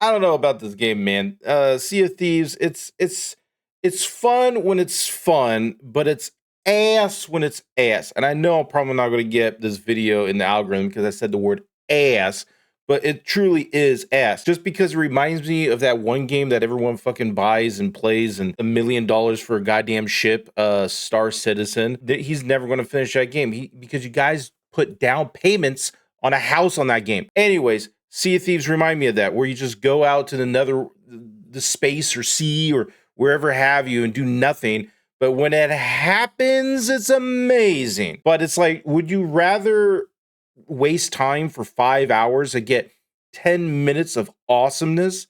I don't know about this game, man. Sea of Thieves, it's fun when it's fun, but it's ass when it's ass. And I know I'm probably not going to get this video in the algorithm because I said the word ass, but it truly is ass. Just because it reminds me of that one game that everyone fucking buys and plays and $1 million for a goddamn ship, Star Citizen. He's never going to finish that game because you guys put down payments on a house on that game. Anyways, Sea of Thieves remind me of that, where you just go out to the space or sea or wherever have you and do nothing. But when it happens, it's amazing. But it's like, would you rather waste time for 5 hours to get 10 minutes of awesomeness?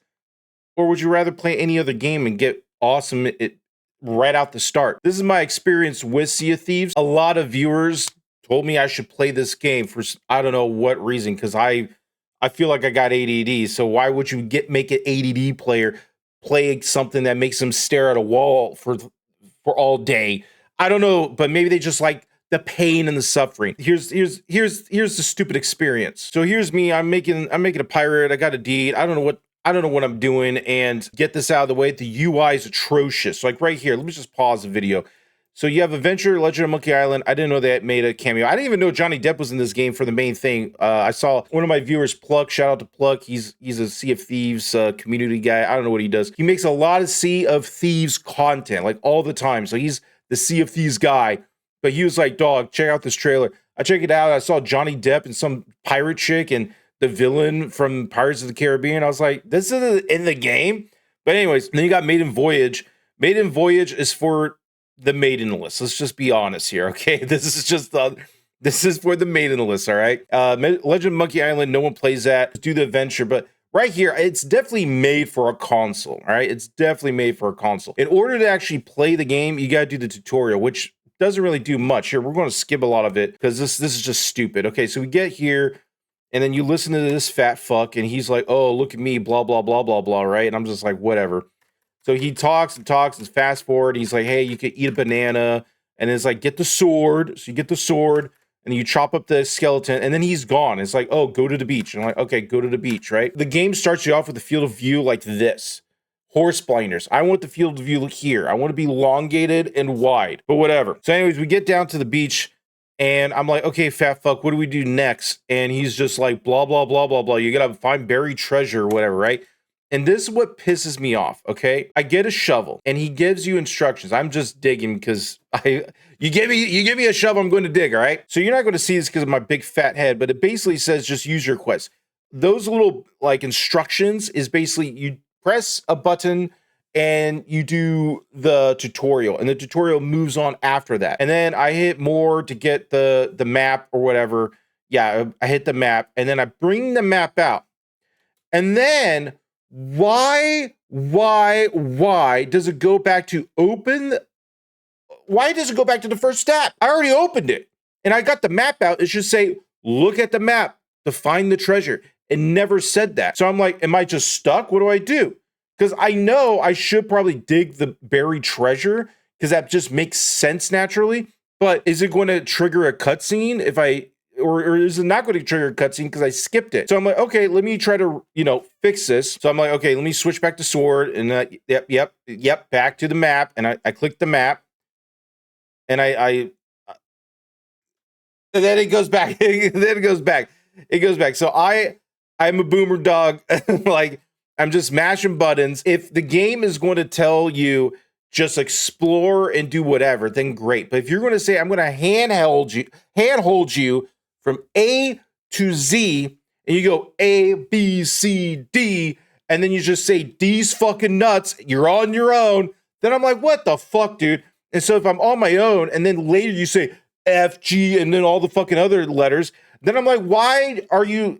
Or would you rather play any other game and get awesome right out the start? This is my experience with Sea of Thieves. A lot of viewers told me I should play this game for I don't know what reason, because I feel like I got ADD. So why would you make an ADD player play something that makes them stare at a wall for all day? I don't know, but maybe they just like the pain and the suffering. Here's the stupid experience. So here's me. I'm making a pirate. I got a deed. I don't know what I'm doing. And get this out of the way. The UI is atrocious. Like right here. Let me just pause the video. So you have Adventure, Legend of Monkey Island. I didn't know they made a cameo. I didn't even know Johnny Depp was in this game for the main thing. I saw one of my viewers, Pluck. Shout out to Pluck. He's a Sea of Thieves community guy. I don't know what he does. He makes a lot of Sea of Thieves content, like all the time. So he's the Sea of Thieves guy. But he was like, dog, check out this trailer. I checked it out. I saw Johnny Depp and some pirate chick and the villain from Pirates of the Caribbean. I was like, this is in the game? But anyways, then you got Maiden Voyage. Maiden Voyage is for the maiden list. Let's just be honest here, okay? This is for the maiden list, all right? Legend of Monkey Island, no one plays that. Let's do the adventure, but right here, it's definitely made for a console, all right? It's definitely made for a console. In order to actually play the game, you gotta do the tutorial, which doesn't really do much. Here, we're gonna skip a lot of it because this is just stupid. Okay, so we get here, and then you listen to this fat fuck, and he's like, oh, look at me, blah, blah, blah, blah, blah, right? And I'm just like, whatever. So he talks and fast forward. He's like, hey, you could eat a banana. And it's like, get the sword. So you get the sword and you chop up the skeleton and then he's gone. It's like, oh, go to the beach. And I'm like, okay, go to the beach, right? The game starts you off with a field of view like this. Horse blinders. I want the field of view here. I want to be elongated and wide, but whatever. So anyways, we get down to the beach and I'm like, okay, fat fuck, what do we do next? And he's just like, blah, blah, blah, blah, blah. You got to find buried treasure or whatever, right? And this is what pisses me off, okay? I get a shovel and he gives you instructions. I'm just digging because you give me a shovel, I'm going to dig, all right? So you're not going to see this because of my big fat head, but it basically says just use your quest. Those little like instructions is basically you press a button and you do the tutorial and the tutorial moves on after that. And then I hit more to get the map or whatever. Yeah, I hit the map and then I bring the map out. And then why does it go back to open? Why does it go back to the first step? I already opened it and I got the map out. It should say, look at the map to find the treasure. It never said that. So I'm like, am I just stuck? What do I do? Because I know I should probably dig the buried treasure because that just makes sense naturally. But is it going to trigger a cutscene if or is it not going to trigger a cutscene because I skipped it? So I'm like, okay, let me try to, fix this. So I'm like, okay, let me switch back to sword. And yep, back to the map. And I click the map. And and then it goes back. It goes back. So I'm a boomer dog. Like, I'm just mashing buttons. If the game is going to tell you just explore and do whatever, then great. But if you're going to say, I'm going to handhold you from A to Z, and you go A, B, C, D, and then you just say D's fucking nuts, you're on your own, then I'm like, what the fuck, dude? And so if I'm on my own, and then later you say F, G, and then all the fucking other letters, then I'm like, why are you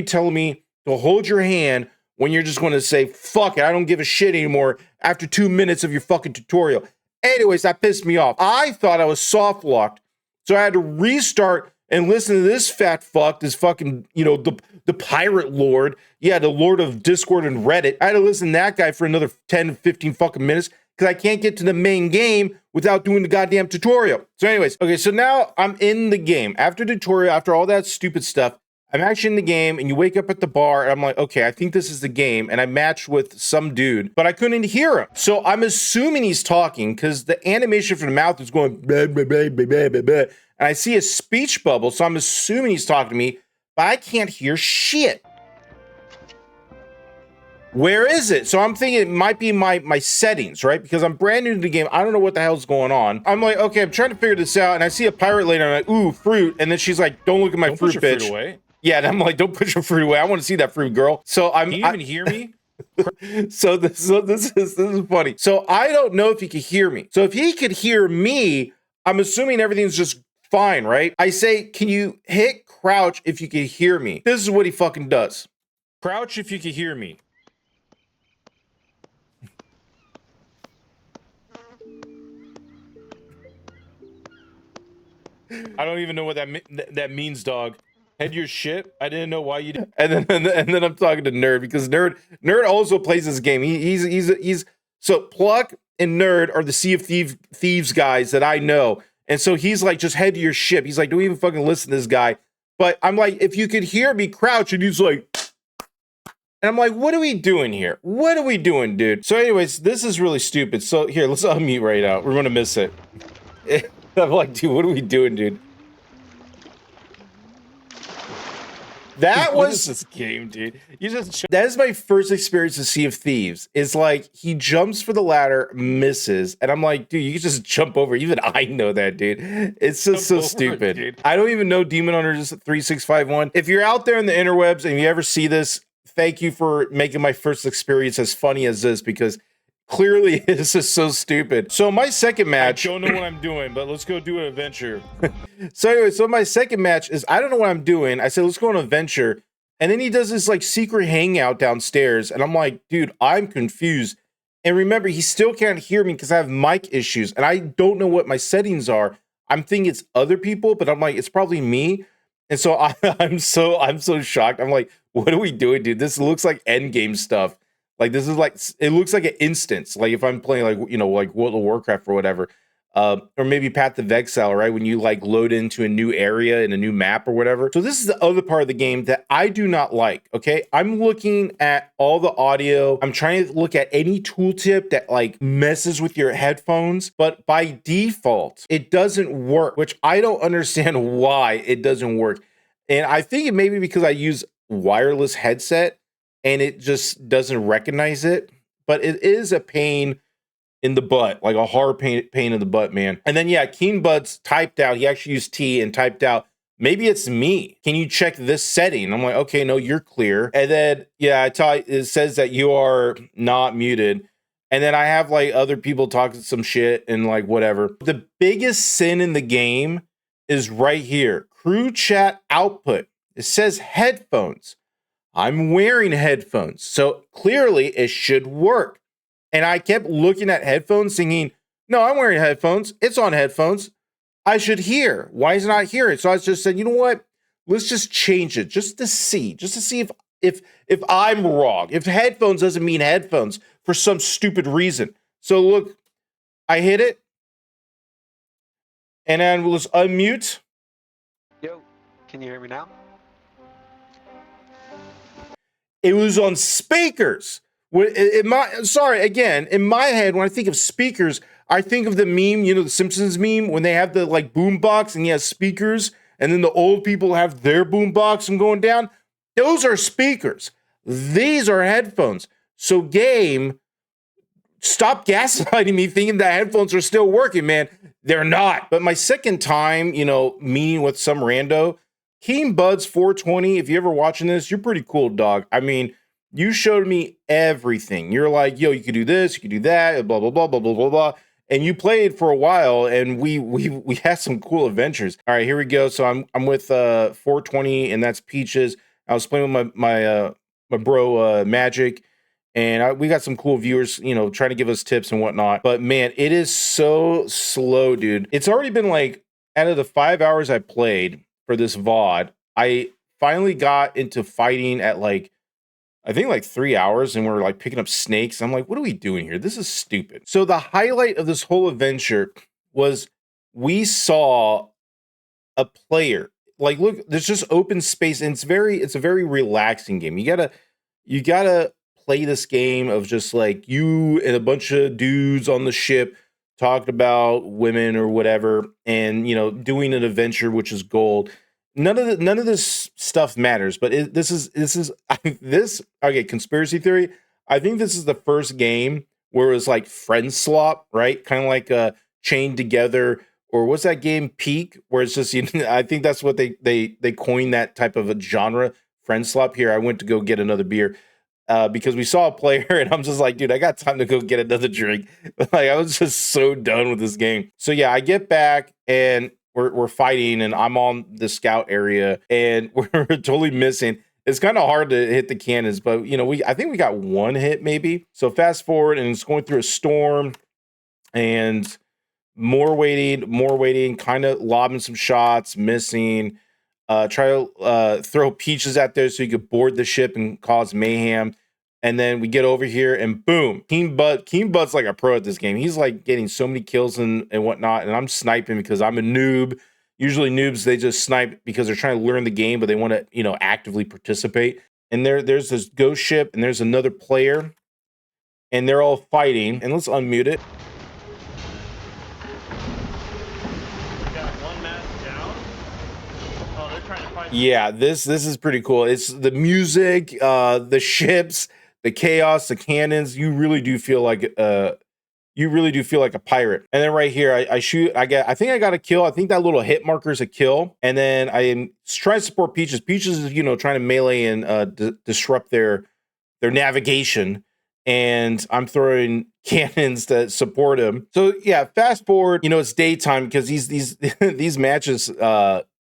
telling me to hold your hand when you're just going to say, fuck it, I don't give a shit anymore after 2 minutes of your fucking tutorial? Anyways, that pissed me off. I thought I was soft locked, so I had to restart and listen to this fat fuck, this fucking, the pirate lord. Yeah, the lord of Discord and Reddit. I had to listen to that guy for another 10, 15 fucking minutes because I can't get to the main game without doing the goddamn tutorial. So anyways, okay, so now I'm in the game. After tutorial, after all that stupid stuff, I'm actually in the game, and you wake up at the bar, and I'm like, okay, I think this is the game, and I matched with some dude, but I couldn't hear him. So I'm assuming he's talking because the animation from the mouth is going blah, blah, blah, blah, blah, blah, blah. And I see a speech bubble, so I'm assuming he's talking to me, but I can't hear shit. Where is it? So I'm thinking it might be my settings, right? Because I'm brand new to the game. I don't know what the hell's going on. I'm like, okay, I'm trying to figure this out, and I see a pirate lady. I'm like, ooh, fruit. And then she's like, don't look at my fruit, bitch. Fruit away. Yeah, and I'm like, don't push your fruit away. I want to see that fruit, girl. So I'm. Can you even hear me? So this is funny. So I don't know if he could hear me. So if he could hear me, I'm assuming everything's just fine, right? I say, can you hit crouch if you can hear me? This is what he fucking does. Crouch if you can hear me. I don't even know what that means, dog. Head your shit. I didn't know why you did. And then I'm talking to Nerd because Nerd also plays this game. He's so Pluck and Nerd are the Sea of Thieves guys that I know. And so he's like, just head to your ship. He's like, don't even fucking listen to this guy. But I'm like, if you could hear me crouch, and he's like, and I'm like, what are we doing here? What are we doing, dude? So anyways, this is really stupid. So here, let's unmute right now. We're gonna miss it. I'm like, dude, what are we doing, dude? That was this game, dude. That is my first experience with Sea of Thieves. Is like he jumps for the ladder, misses, and I'm like, dude, you can just jump over. Even I know that, dude. It's just so stupid. Dude. I don't even know Demon Hunters 3651. If you're out there in the interwebs and you ever see this, thank you for making my first experience as funny as this, because clearly this is so stupid. So my second match, I don't know what I'm doing, but let's go do an adventure. So anyway, so my second match is, I don't know what I'm doing. I said, let's go on an adventure. And then he does this like secret hangout downstairs. And I'm like, dude, I'm confused. And remember, he still can't hear me because I have mic issues. And I don't know what my settings are. I'm thinking it's other people, but I'm like, it's probably me. And so I'm so shocked. I'm like, what are we doing, dude? This looks like endgame stuff. Like, this is like, it looks like an instance. Like if I'm playing like, you know, like World of Warcraft or whatever. Or maybe Path of Exile, right? When you like load into a new area in a new map or whatever. So this is the other part of the game that I do not like, okay? I'm looking at all the audio. I'm trying to look at any tooltip that like messes with your headphones. But by default, it doesn't work, which I don't understand why it doesn't work. And I think it may be because I use wireless headset and it just doesn't recognize it. But it is a pain in the butt, like a hard pain in the butt, man. And then, yeah, Keen Buds typed out, he actually used T and typed out, maybe it's me. Can you check this setting? I'm like, okay, no, you're clear. And then, yeah, it says that you are not muted. And then I have like other people talking some shit and like whatever. The biggest sin in the game is right here. Crew chat output. It says headphones. I'm wearing headphones. So clearly it should work. And I kept looking at headphones thinking, no, I'm wearing headphones. It's on headphones. I should hear. Why is it not hearing? So I just said, you know what? Let's just change it just to see if I'm wrong. If headphones doesn't mean headphones for some stupid reason. So look, I hit it. And then let's unmute. Yo, can you hear me now? It was on speakers. In my head, when I think of speakers, I think of the meme, you know, the Simpsons meme, when they have the like boom box and he has speakers, and then the old people have their boom box and going down. Those are speakers. These are headphones. So game, stop gaslighting me thinking that headphones are still working, man. They're not. But my second time, you know, meeting with some rando, Keen Buds 420, if you're ever watching this, you're pretty cool, dog. I mean, you showed me everything. You're like, yo, you could do this, you could do that, blah, blah, blah, blah, blah, blah, blah. And you played for a while, and we had some cool adventures. All right, here we go. So I'm with 420, and that's Peaches. I was playing with my bro Magic, and we got some cool viewers, you know, trying to give us tips and whatnot. But man, it is so slow, dude. It's already been like, out of the 5 hours I played for this VOD, I finally got into fighting at like, I think like 3 hours, and we're like picking up snakes. I'm like, what are we doing here? This is stupid. So the highlight of this whole adventure was we saw a player like look, there's just open space, and it's a very relaxing game. You gotta play this game of just like you and a bunch of dudes on the ship talking about women or whatever, and doing an adventure, which is gold. None of this stuff matters, but this is this okay. Conspiracy theory. I think this is the first game where it was like friend swap, right? Kind of like chained together, or what's that game Peak, where it's just I think that's what they coined that type of a genre, friend swap. Here, I went to go get another beer because we saw a player, and I'm just like, dude, I got time to go get another drink. Like I was just so done with this game. So yeah, I get back and we're fighting, and I'm on the scout area, and we're totally missing. It's kind of hard to hit the cannons, but I think we got one hit maybe. So fast forward, and it's going through a storm, and more waiting, kind of lobbing some shots, missing. Try to throw peaches out there so you could board the ship and cause mayhem. And then we get over here, and boom, Keen Bud's like a pro at this game. He's like getting so many kills and whatnot, and I'm sniping because I'm a noob. Usually noobs, they just snipe because they're trying to learn the game, but they want to actively participate. And there's this ghost ship, and there's another player, and they're all fighting. And let's unmute it. Yeah, this is pretty cool. It's the music, the ships, the chaos, the cannons. You really do feel like a pirate. And then right here, I shoot. I think I got a kill. I think that little hit marker is a kill. And then I am trying to support Peaches. Peaches is trying to melee and disrupt their navigation. And I'm throwing cannons to support him. So yeah, fast forward. It's daytime because these these matches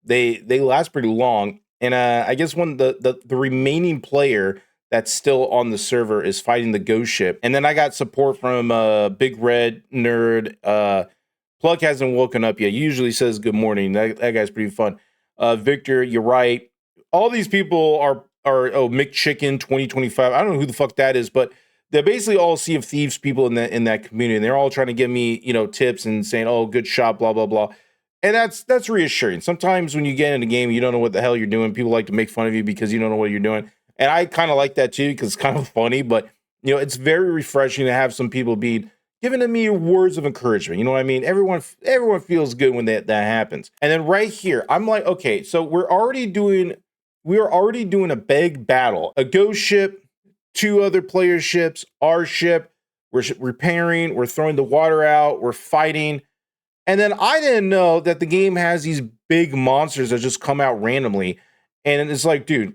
they last pretty long. And I guess the remaining player that's still on the server is fighting the ghost ship. And then I got support from Big Red Nerd. Plug hasn't woken up yet. He usually says good morning. That guy's pretty fun. Victor, you're right. All these people are McChicken 2025. I don't know who the fuck that is, but they're basically all Sea of Thieves people in that community, and they're all trying to give me tips and saying, "Oh, good shot," blah blah blah. And that's reassuring. Sometimes when you get in a game, you don't know what the hell you're doing. People like to make fun of you because you don't know what you're doing. And I kind of like that too, because it's kind of funny, but it's very refreshing to have some people be giving to me words of encouragement. You know what I mean? Everyone feels good when that happens. And then right here, I'm like, okay, so we're already doing a big battle. A ghost ship, two other player ships, our ship, we're repairing, we're throwing the water out, we're fighting. And then I didn't know that the game has these big monsters that just come out randomly. And it's like, dude,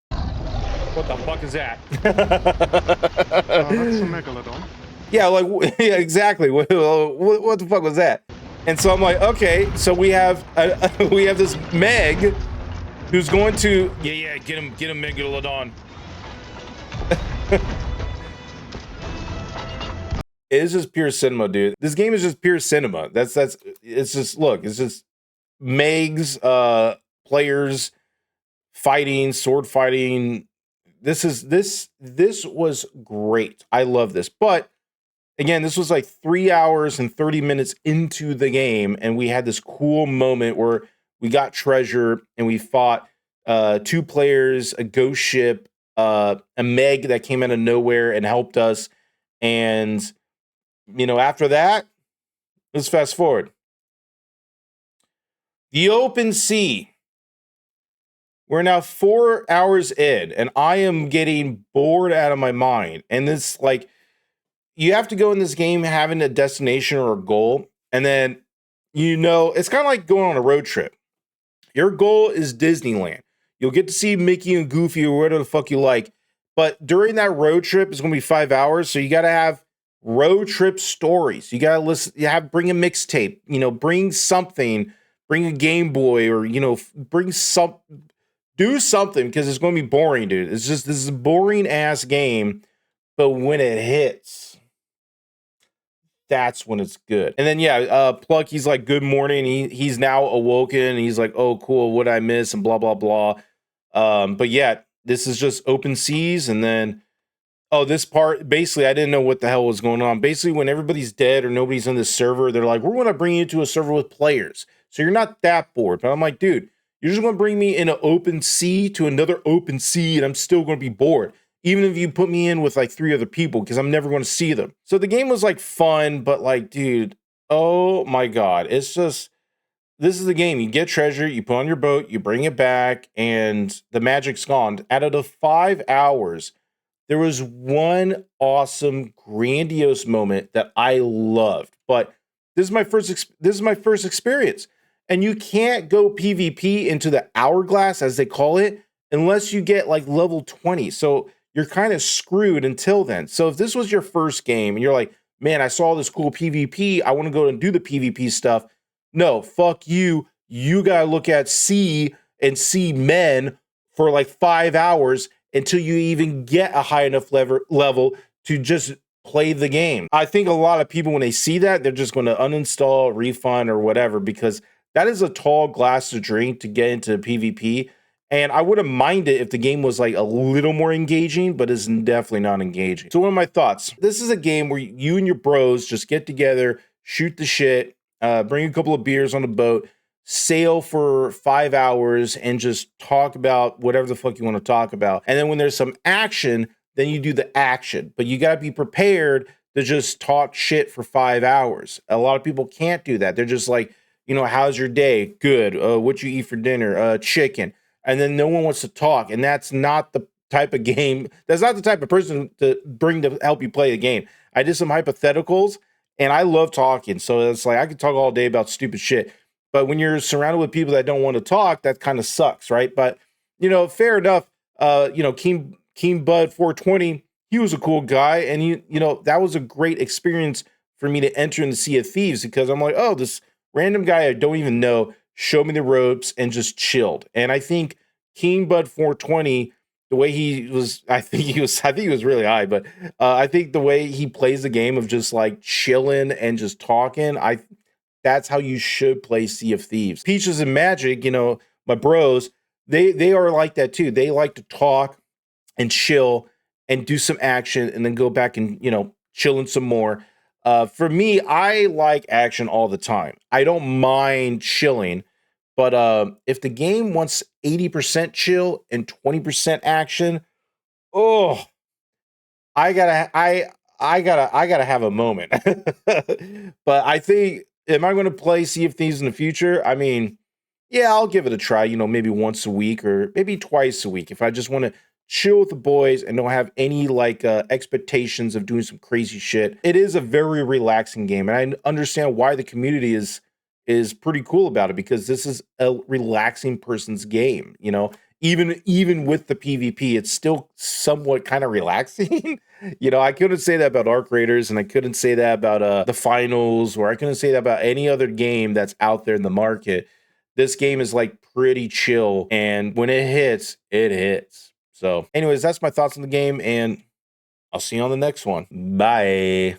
what the fuck is that? That's a megalodon. Yeah, like yeah, exactly. What the fuck was that? And so I'm like, okay, so we have this Meg who's going to get him megalodon. It's just pure cinema, dude. This game is just pure cinema. It's just Meg's players fighting, sword fighting. This was great. I love this. But again, this was like 3 hours and 30 minutes into the game, and we had this cool moment where we got treasure and we fought two players, a ghost ship, a Meg that came out of nowhere and helped us. And after that, let's fast forward. The open sea. We're now 4 hours in, and I am getting bored out of my mind. And this, like, you have to go in this game having a destination or a goal, and then it's kind of like going on a road trip. Your goal is Disneyland. You'll get to see Mickey and Goofy or whatever the fuck you like. But during that road trip, it's going to be 5 hours, so you got to have road trip stories. You gotta listen. Bring a mixtape. Bring something. Bring a Game Boy, or do something, because it's going to be boring, dude. This is a boring ass game, but when it hits, that's when it's good. And then Plug, he's like, good morning. He's now awoken. He's like, oh cool, what I miss, and blah blah blah. But yeah, this is just open seas, and then. Oh, this part, basically, I didn't know what the hell was going on. Basically, when everybody's dead or nobody's on this server, they're like, we're going to bring you to a server with players. So you're not that bored. But I'm like, dude, You're just going to bring me in an open sea to another open sea, and I'm still going to be bored. Even if you put me in with like 3 other people, because I'm never going to see them. So the game was like fun, but like, dude, oh my God. It's just, this is the game. You get treasure, you put on your boat, you bring it back, and the magic's gone. Out of the 5 hours, there was one awesome, grandiose moment that I loved. But this is my first experience, and you can't go PvP into the hourglass, as they call it, unless you get like level 20. So you're kind of screwed until then. So if this was your first game and you're like, man, I saw this cool PvP, I want to go and do the PvP stuff. No, fuck you. You gotta look at sea and see men for like 5 hours until you even get a high enough level to just play the game. I think a lot of people, when they see that, they're just going to uninstall, refund, or whatever, because that is a tall glass to drink to get into PvP. And I wouldn't mind it if the game was like a little more engaging, but it's definitely not engaging. So what are my thoughts? This is a game where you and your bros just get together, shoot the shit, bring a couple of beers on the boat, sail for 5 hours, and just talk about whatever the fuck you want to talk about. And then when there's some action, then you do the action. But you got to be prepared to just talk shit for 5 hours. A lot of people can't do that. They're just like, how's your day? Good. What you eat for dinner? Chicken. And then no one wants to talk. And that's not the type of game. That's not the type of person to bring to help you play the game. I did some hypotheticals, and I love talking. So it's like I could talk all day about stupid shit. But when you're surrounded with people that don't want to talk, that kind of sucks, right? But fair enough. Keen Bud 420, he was a cool guy, and that was a great experience for me to enter in the Sea of Thieves, because I'm like, oh, this random guy I don't even know showed me the ropes and just chilled. And I think Keen Bud 420, the way he was, I think he was really high, but I think the way he plays the game of just like chilling and just talking, that's how you should play Sea of Thieves. Peaches and Magic, my bros, they are like that too. They like to talk and chill and do some action and then go back and, chill in some more. For me, I like action all the time. I don't mind chilling, but if the game wants 80% chill and 20% action, oh, I gotta have a moment. But I think, am I going to play Sea of Thieves in the future? I mean, yeah, I'll give it a try. Maybe once a week or maybe twice a week if I just want to chill with the boys and don't have any like expectations of doing some crazy shit. It is a very relaxing game, and I understand why the community is pretty cool about it, because this is a relaxing person's game. Even with the PvP, it's still somewhat kind of relaxing. I couldn't say that about Arc Raiders, and I couldn't say that about the finals, or I couldn't say that about any other game that's out there in the market. This game is like pretty chill, and when it hits, it hits. So anyways, that's my thoughts on the game, and I'll see you on the next one. Bye.